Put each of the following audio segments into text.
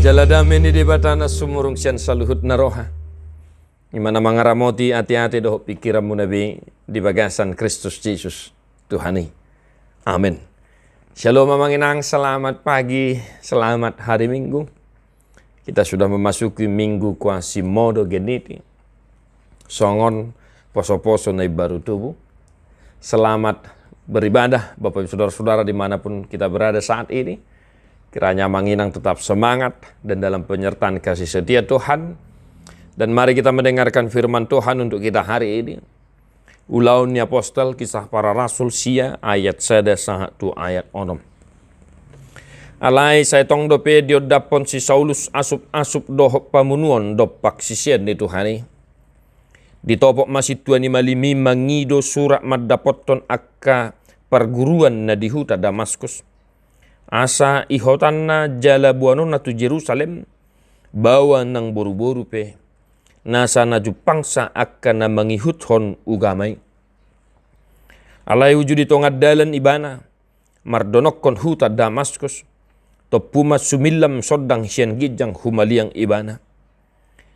Jaladameni di batana sumurung sian saluhut naroha. Imana mangaramoti hati-hati doh pikiranmu nabi di bagasan Kristus Yesus Tuhani. Amin. Shalom mamanginang, selamat pagi, selamat hari Minggu. Kita sudah memasuki Minggu Quasimodo Geniti. Songon poso-poso na baru tubuh. Selamat beribadah Bapak Ibu Saudara-saudara dimanapun kita berada saat ini. Kiranya manginang tetap semangat dan dalam penyertaan kasih setia Tuhan. Dan mari kita mendengarkan firman Tuhan untuk kita hari ini. Ulaun Apostol Kisah Para Rasul Sia ayat 1 ayat 6. Alai saya tong dope dio dapon si Saulus asup doh pamunuon dopak sisian di Tuhani. Ditopok masih tuani malimi mangido surat maddapoton akka perguruan na di huta Damaskus. Asa ihotanna jala buano na tu Jerusalem bawa nang boru-boru pe nasa na jupangsa akka na mangihuthon ugamay. Alay wujudi tongad dalan ibana mardonokon huta Damaskus to puma sumilam sodang siyan gijang humaliang ibana.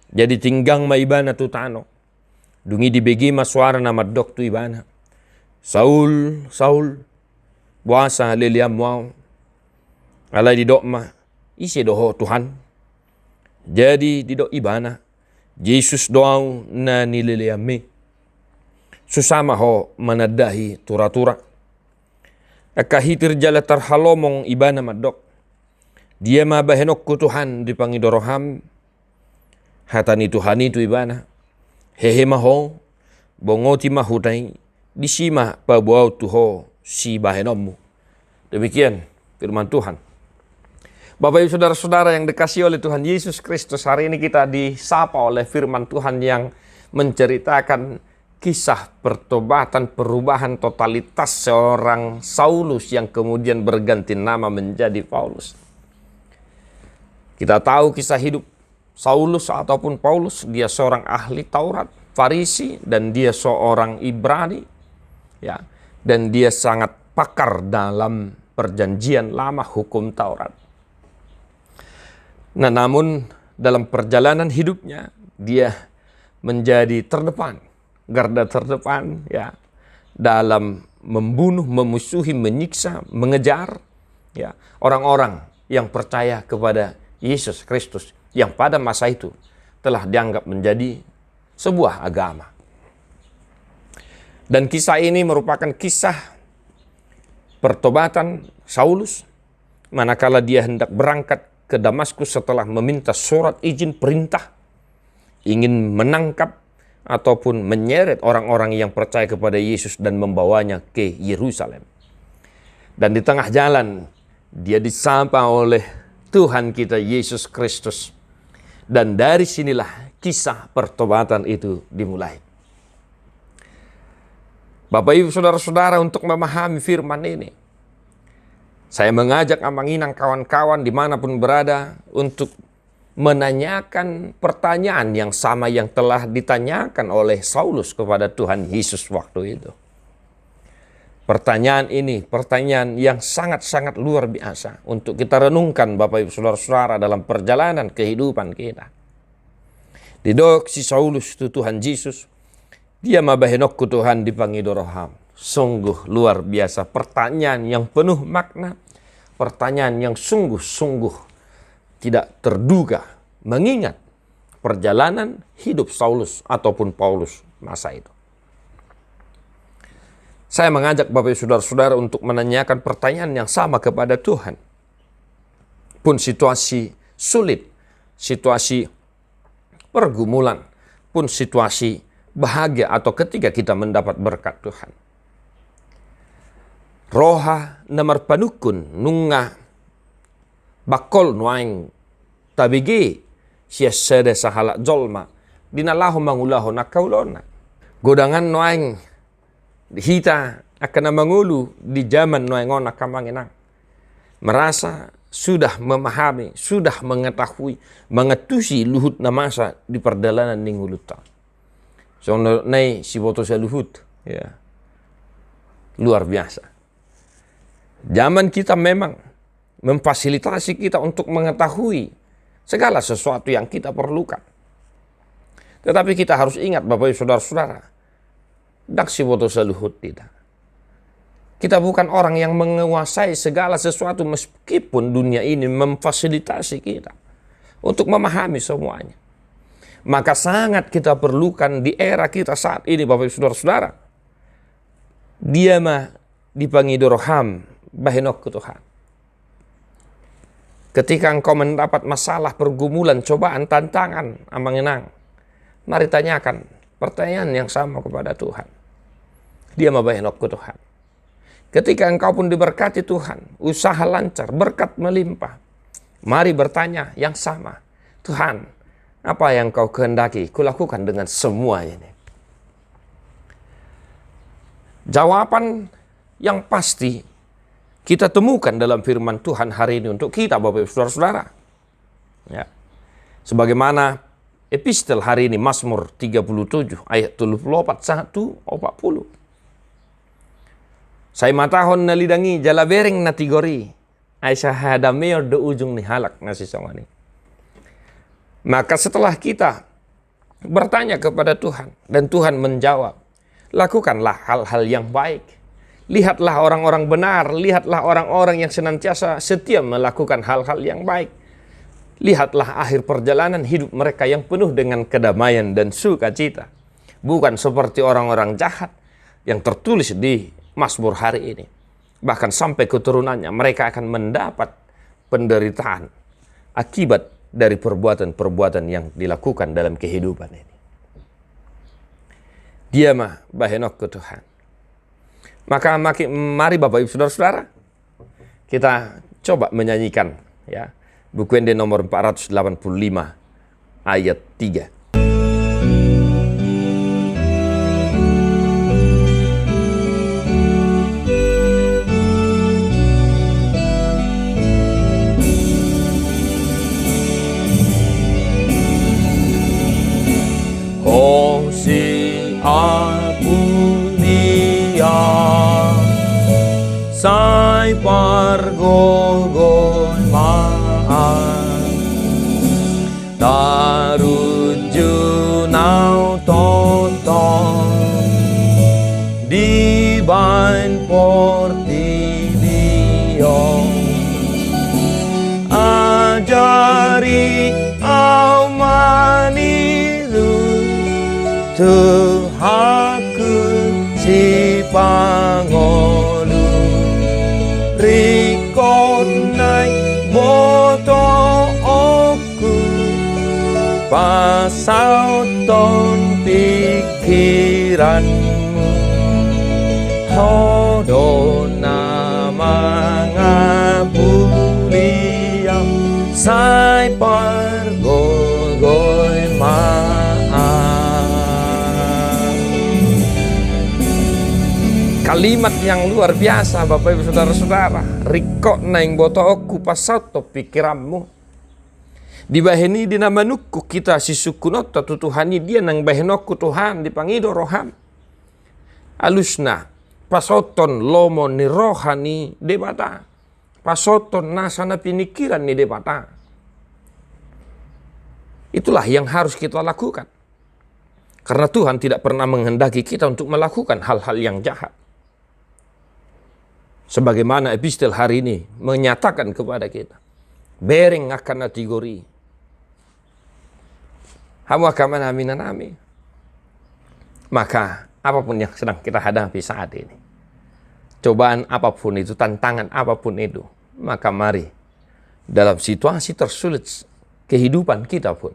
Jadi tinggang ma ibana tu tano dungi dibegi maswara na maddok tu ibana. Saul, Saul, buasa liliam wow. Alay di dokma, isi doho Tuhan. Jadi di dok ibana, Yesus doau na nililiami. Susama ho manadahi tura-tura. Akahitir jala tarhalomong ibana madok. Dia mabahenok ku Tuhan di pangidoroham. Hatani Tuhan itu ibana. Hehe maho, bongoti mahutai, disima pabuau tuho si bahenommu. Demikian firman Tuhan. Bapak Ibu Saudara-saudara yang dikasihi oleh Tuhan Yesus Kristus, hari ini kita disapa oleh firman Tuhan yang menceritakan kisah pertobatan perubahan totalitas seorang Saulus yang kemudian berganti nama menjadi Paulus. Kita tahu kisah hidup Saulus ataupun Paulus, dia seorang ahli Taurat, Farisi, dan dia seorang Ibrani, ya, dan dia sangat pakar dalam perjanjian lama hukum Taurat. Nah, namun dalam perjalanan hidupnya dia menjadi terdepan, garda terdepan ya dalam membunuh, memusuhi, menyiksa, mengejar ya orang-orang yang percaya kepada Yesus Kristus yang pada masa itu telah dianggap menjadi sebuah agama. Dan kisah ini merupakan kisah pertobatan Saulus manakala dia hendak berangkat ke Damaskus setelah meminta surat izin perintah ingin menangkap ataupun menyeret orang-orang yang percaya kepada Yesus dan membawanya ke Yerusalem. Dan di tengah jalan dia disapa oleh Tuhan kita Yesus Kristus. Dan dari sinilah kisah pertobatan itu dimulai. Bapak Ibu Saudara-saudara, untuk memahami firman ini, saya mengajak amanginang kawan-kawan dimanapun berada untuk menanyakan pertanyaan yang sama yang telah ditanyakan oleh Saulus kepada Tuhan Yesus waktu itu. Pertanyaan ini, pertanyaan yang sangat-sangat luar biasa untuk kita renungkan Bapak Ibu Saudara-saudara dalam perjalanan kehidupan kita. Didok si Saulus itu Tuhan Yesus, dia mabahenok ku Tuhan di pangidoroham. Sungguh luar biasa, pertanyaan yang penuh makna, pertanyaan yang sungguh-sungguh tidak terduga, mengingat perjalanan hidup Saulus ataupun Paulus masa itu. Saya mengajak Bapak Ibu Saudara-saudara untuk menanyakan pertanyaan yang sama kepada Tuhan. Pun situasi sulit, situasi pergumulan, pun situasi bahagia atau ketika kita mendapat berkat Tuhan. Roha namar panukun nunga bakol nuaing tabigi siya sede sahala jolma dinalaho mangulaho nakaulona. Godangan nuaing hita akan mangulu di zaman nuaingon nakamanginang. Merasa sudah memahami, sudah mengetahui, mengetusi luhut namasa di perdalanan ning huluta. So nay si boto sa luhut ya. Luar biasa. Zaman kita memang memfasilitasi kita untuk mengetahui segala sesuatu yang kita perlukan. Tetapi kita harus ingat Bapak Ibu Saudara-saudara, daksi boto seluhut tidak. Kita bukan orang yang menguasai segala sesuatu meskipun dunia ini memfasilitasi kita untuk memahami semuanya. Maka sangat kita perlukan di era kita saat ini Bapak Ibu Saudara-saudara. Dia mah dipanggil roham bahenok ke Tuhan. Ketika engkau mendapat masalah, pergumulan, cobaan, tantangan, amangenang, mari tanyakan pertanyaan yang sama kepada Tuhan. Dia mah bahenok ke Tuhan. Ketika engkau pun diberkati Tuhan, usaha lancar, berkat melimpah, mari bertanya yang sama. Tuhan, apa yang kau kehendaki kulakukan dengan semua ini? Jawaban yang pasti kita temukan dalam firman Tuhan hari ini untuk kita Bapak Ibu Saudara-saudara. Ya. Sebagaimana epistel hari ini Mazmur 37 ayat 34 140. Saya matahon nalidangi jala bereng na tigori. Ay sahada meyor do ujung ni halak nasi songani. Maka setelah kita bertanya kepada Tuhan dan Tuhan menjawab, lakukanlah hal-hal yang baik. Lihatlah orang-orang benar, lihatlah orang-orang yang senantiasa setia melakukan hal-hal yang baik. Lihatlah akhir perjalanan hidup mereka yang penuh dengan kedamaian dan sukacita. Bukan seperti orang-orang jahat yang tertulis di Mazmur hari ini. Bahkan sampai keturunannya mereka akan mendapat penderitaan akibat dari perbuatan-perbuatan yang dilakukan dalam kehidupan ini. Dia mah bahenok ke Tuhan. Maka mari Bapak Ibu Saudara-saudara, kita coba menyanyikan ya buku Ende nomor 485 ayat 3. Sai pargogoy maan tarujunau tonton di bain portilio ajari au manilu Tuhaku si pangolu rikonai boto oku pasauton pikiranmu hodo nama ngabulia sai pargogoy Kalimat yang luar biasa Bapak Ibu Saudara-saudara. Riko naing boto oku pasato pikiranmu. Dibaheni dinamanukku kita sisukunot tatu Tuhani dia nang bahenokku Tuhan dipangido roham. Alusna pasoton lomo ni rohani debata. Pasoton nasana pinikiran ni debata. Itulah yang harus kita lakukan. Karena Tuhan tidak pernah menghendaki kita untuk melakukan hal-hal yang jahat. Sebagaimana epistel hari ini menyatakan kepada kita. Bereng akan kategori. Hamu akan menami. Maka apapun yang sedang kita hadapi saat ini. Cobaan apapun itu, tantangan apapun itu. Maka mari dalam situasi tersulit kehidupan kita pun.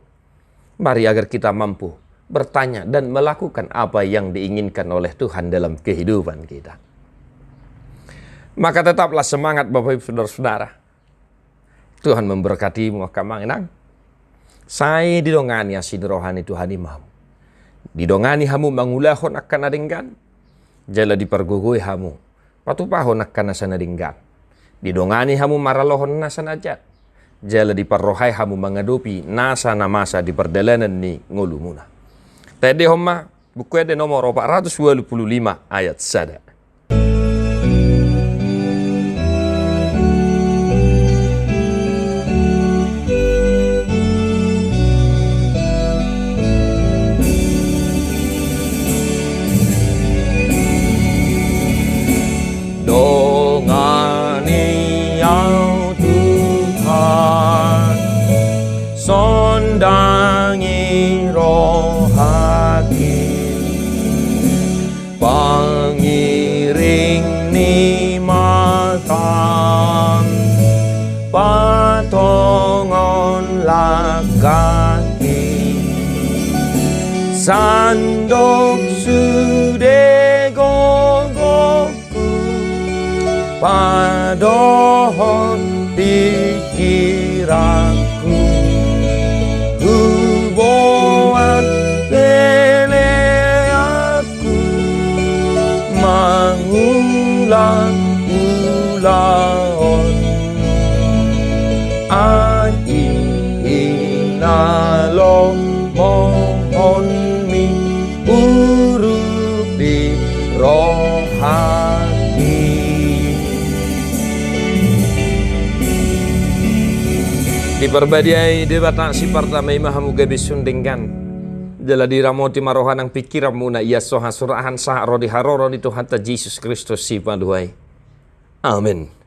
Mari agar kita mampu bertanya dan melakukan apa yang diinginkan oleh Tuhan dalam kehidupan kita. Maka tetaplah semangat Bapak Ibu Saudara-saudara. Tuhan memberkatimu kamanginang. Saya didongani asin rohani Tuhan imam. Didongani hamu mangulahon akan adinggan. Jala dipergugui hamu. Patupahon akan nasa nadinggan. Didongani hamu maralohon nasa najat. Jala diperrohai hamu mengadupi nasa namasa di perdalanan ni ngulumuna. Tadi homa buku Ende nomor 425 ayat 1. kondangi rohaki pangiring ni matang patongon lakaki sandok sude gogoku padohon pikiranku huboan lele aku mangulang-ulang ai inalo mohon mi urut di rohati. Di perbadiai debata si pertama imahamu gabi sundingkan jala diramoti marohanang pikiranmu na iya soha surahan sah rodi haroro di Tuhan ta Yesus Kristus si paduai. Amin.